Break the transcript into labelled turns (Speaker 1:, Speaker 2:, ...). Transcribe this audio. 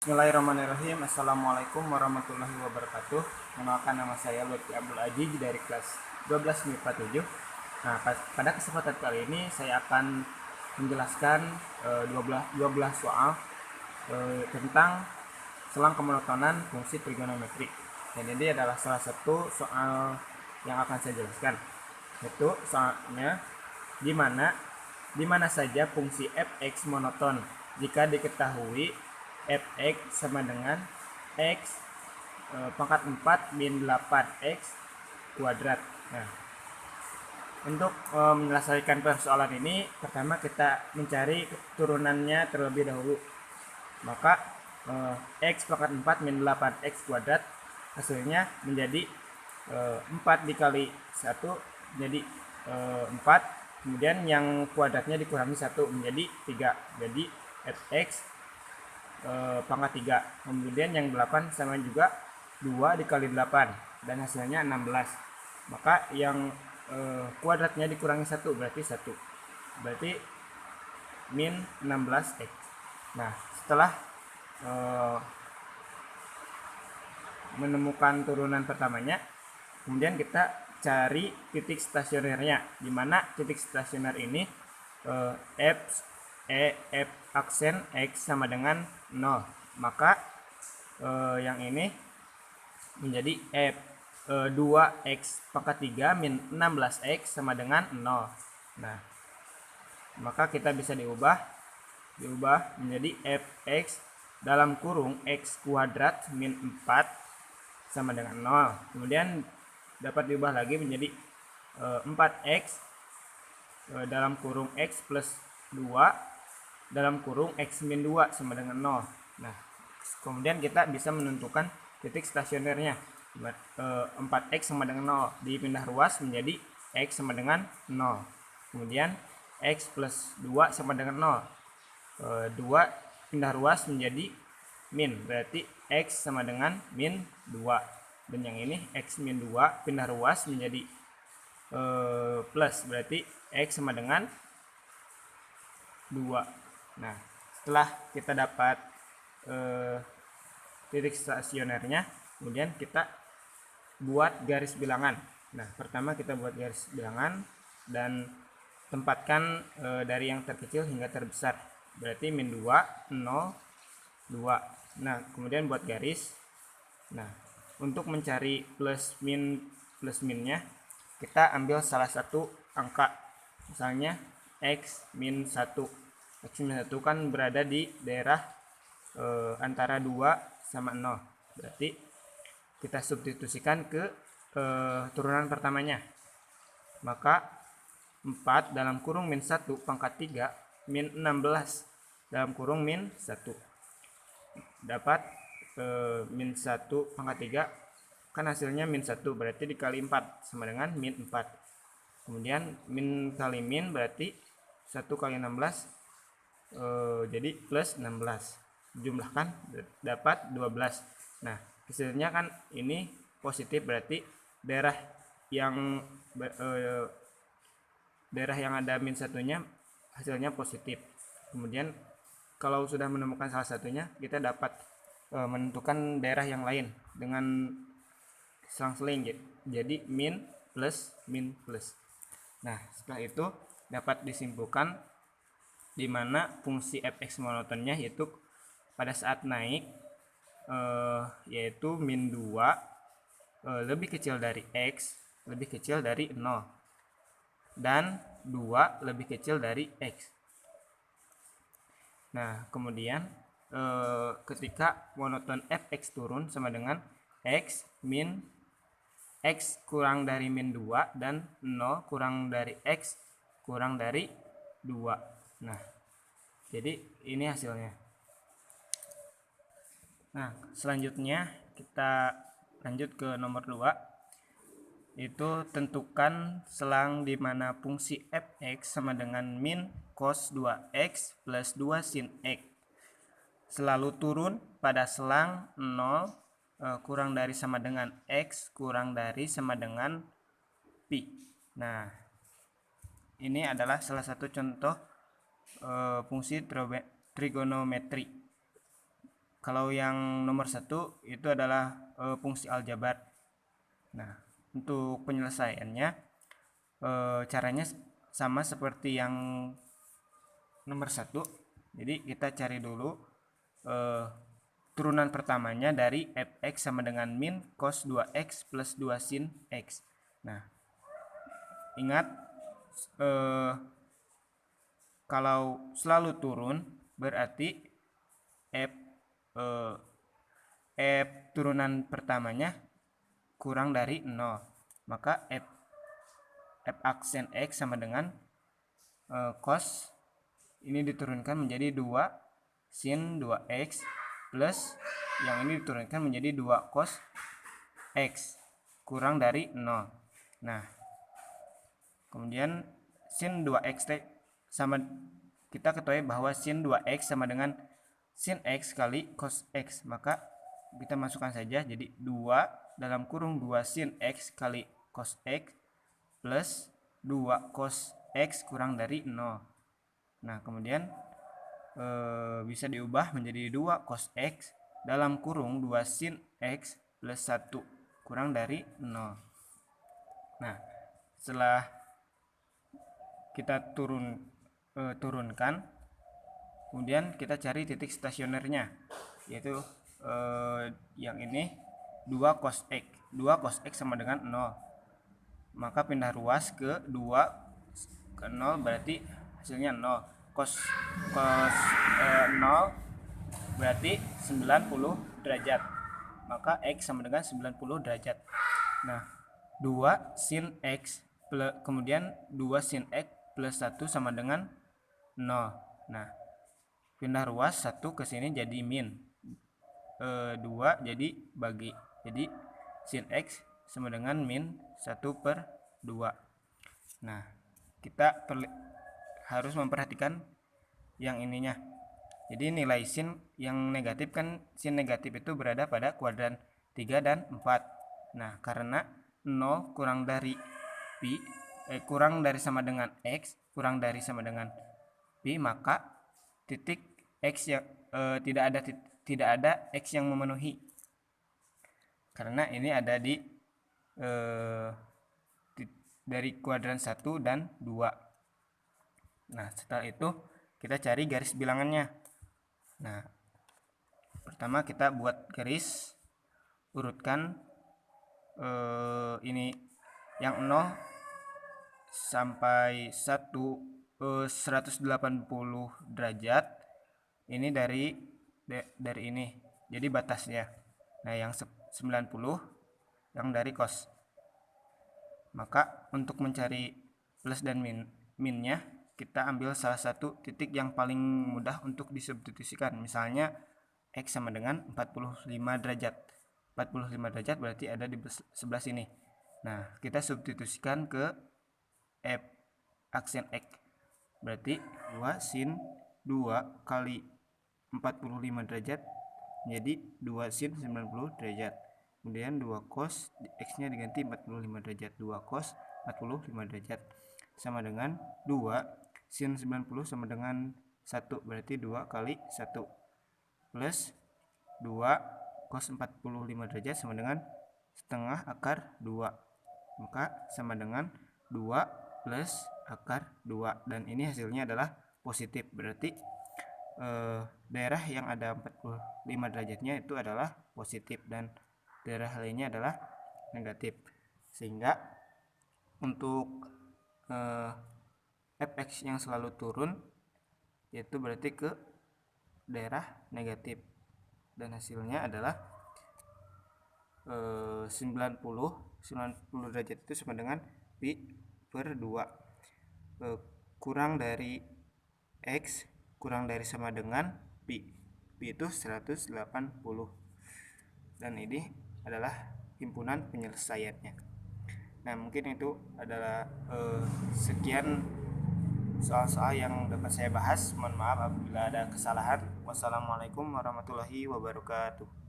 Speaker 1: Bismillahirrahmanirrahim. Assalamualaikum warahmatullahi wabarakatuh. Kenalkan, nama saya Lutfi Abdul Aziz dari kelas 12 MIPA 7. Nah, pada kesempatan kali ini saya akan menjelaskan 12 soal tentang selang kemonotonan fungsi trigonometri. Dan ini adalah salah satu soal yang akan saya jelaskan. Itu soalnya di mana saja fungsi f(x) monoton jika diketahui f(x) sama dengan x pangkat 4 min 8x kuadrat. Nah, untuk menyelesaikan persoalan ini, pertama kita mencari turunannya terlebih dahulu. Maka x pangkat 4 min 8x kuadrat hasilnya menjadi 4 dikali 1 menjadi 4. Kemudian yang kuadratnya dikurangi 1 menjadi 3. Jadi fx pangkat 3. Kemudian yang 8 sama juga 2 dikali 8 dan hasilnya 16. Maka yang kuadratnya dikurangi 1 berarti 1. Berarti min 16x. Nah, setelah menemukan turunan pertamanya, kemudian kita cari titik stasionernya, di mana titik stasioner ini f aksen x sama dengan 0. Maka yang ini menjadi f 2x pangkat 3 min 16x sama dengan 0. Nah, maka kita bisa diubah menjadi fx dalam kurung x kuadrat min 4 sama dengan 0. Kemudian dapat diubah lagi menjadi 4x dalam kurung x plus 2 dalam kurung x min 2 sama dengan 0. Nah, kemudian kita bisa menentukan titik stasionernya. 4x sama dengan 0 dipindah ruas menjadi x sama dengan 0. Kemudian x plus 2 sama dengan 0. 2 pindah ruas menjadi min, berarti x sama dengan min 2. Dan yang ini x min 2 pindah ruas menjadi plus, berarti x sama dengan 2. Nah, setelah kita dapat titik stasionernya, kemudian kita buat garis bilangan. Nah, pertama kita buat garis bilangan dan tempatkan dari yang terkecil hingga terbesar. Berarti min 2, 0, 2. Nah, kemudian buat garis. Nah, untuk mencari plus minnya, kita ambil salah satu angka. Misalnya x min 1. X min 1 kan berada di daerah antara 2 sama 0. Berarti kita substitusikan ke turunan pertamanya. Maka 4 dalam kurung min 1 pangkat 3 min 16 dalam kurung min 1. Dapat min 1 pangkat 3 kan hasilnya min 1, berarti dikali 4 sama dengan min 4. Kemudian min kali min berarti 1 kali 16 jadi plus 16. Jumlahkan dapat 12. Nah, hasilnya kan ini positif, berarti daerah yang ada min satunya hasilnya positif. Kemudian kalau sudah menemukan salah satunya, kita dapat menentukan daerah yang lain dengan selang-seling, jadi min plus. Nah, setelah itu dapat disimpulkan di mana fungsi fx monotonnya yaitu pada saat naik yaitu min 2 lebih kecil dari x lebih kecil dari 0 dan 2 lebih kecil dari x. Nah, kemudian ketika monoton fx turun sama dengan x kurang dari min 2 dan 0 kurang dari x kurang dari 2. Nah, jadi ini hasilnya. Nah, selanjutnya kita lanjut ke nomor 2. Itu tentukan selang di mana fungsi fx sama dengan min cos 2x plus 2 sin x selalu turun pada selang 0 kurang dari sama dengan x kurang dari sama dengan pi. Nah, ini adalah salah satu contoh fungsi trigonometri. Kalau yang nomor 1 itu adalah fungsi aljabar. Nah, untuk penyelesaiannya caranya sama seperti yang nomor 1. Jadi kita cari dulu turunan pertamanya dari fx sama dengan min cos 2x plus 2 sin x. Nah, ingat kalau selalu turun berarti f turunan pertamanya kurang dari 0. Maka f aksen x sama dengan cos ini diturunkan menjadi 2 sin 2x plus yang ini diturunkan menjadi 2 cos x kurang dari 0. Nah, kemudian sin 2x sama, kita ketahui bahwa sin 2x sama dengan sin x kali cos x, maka kita masukkan saja jadi 2 dalam kurung 2 sin x kali cos x plus 2 cos x kurang dari 0. Nah, kemudian bisa diubah menjadi 2 cos x dalam kurung 2 sin x plus 1 kurang dari 0. Nah, setelah kita turunkan, kemudian kita cari titik stasionernya, yaitu yang ini 2 cos x. 2 cos x sama dengan 0. Maka pindah ruas ke 2 ke 0 berarti hasilnya 0. Cos 0 berarti 90 derajat. Maka x sama dengan 90 derajat. Nah, 2 sin x plus, kemudian 2 sin x plus 1 sama dengan 0. Nah, pindah ruas 1 ke sini jadi min. 2 jadi bagi. Jadi sin x sama dengan min 1/2. Nah, kita harus memperhatikan yang ininya. Jadi nilai sin yang negatif kan, sin negatif itu berada pada kuadran 3 dan 4. Nah, karena 0 kurang dari pi, kurang dari sama dengan x, kurang dari sama dengan pi, maka titik x yang tidak ada x yang memenuhi. Karena ini ada di dari kuadran 1 dan 2. Nah, setelah itu kita cari garis bilangannya. Nah, pertama kita buat garis, urutkan ini yang 0 sampai 180 derajat. Ini dari ini. Jadi batasnya. Nah, yang 90 yang dari cos. Maka untuk mencari plus dan minnya, kita ambil salah satu titik yang paling mudah untuk disubstitusikan. Misalnya x sama dengan 45 derajat. 45 derajat berarti ada di sebelah sini. Nah, kita substitusikan ke f aksen x. Berarti 2 sin 2 kali 45 derajat menjadi 2 sin 90 derajat. Kemudian 2 cos, x-nya diganti 45 derajat. 2 cos 45 derajat sama dengan 2 sin 90 sama dengan 1, berarti 2 kali 1 plus 2 cos 45 derajat sama dengan setengah akar 2, maka sama dengan 2 plus akar 2, dan ini hasilnya adalah positif. Berarti daerah yang ada 45 derajatnya itu adalah positif dan daerah lainnya adalah negatif, sehingga untuk fx yang selalu turun yaitu berarti ke daerah negatif, dan hasilnya adalah 90 derajat itu sama dengan pi/2. Kurang dari x kurang dari sama dengan pi itu 180, dan ini adalah himpunan penyelesaiannya. Nah, mungkin itu adalah sekian soal-soal yang dapat saya bahas. Mohon maaf apabila ada kesalahan. Wassalamualaikum warahmatullahi wabarakatuh.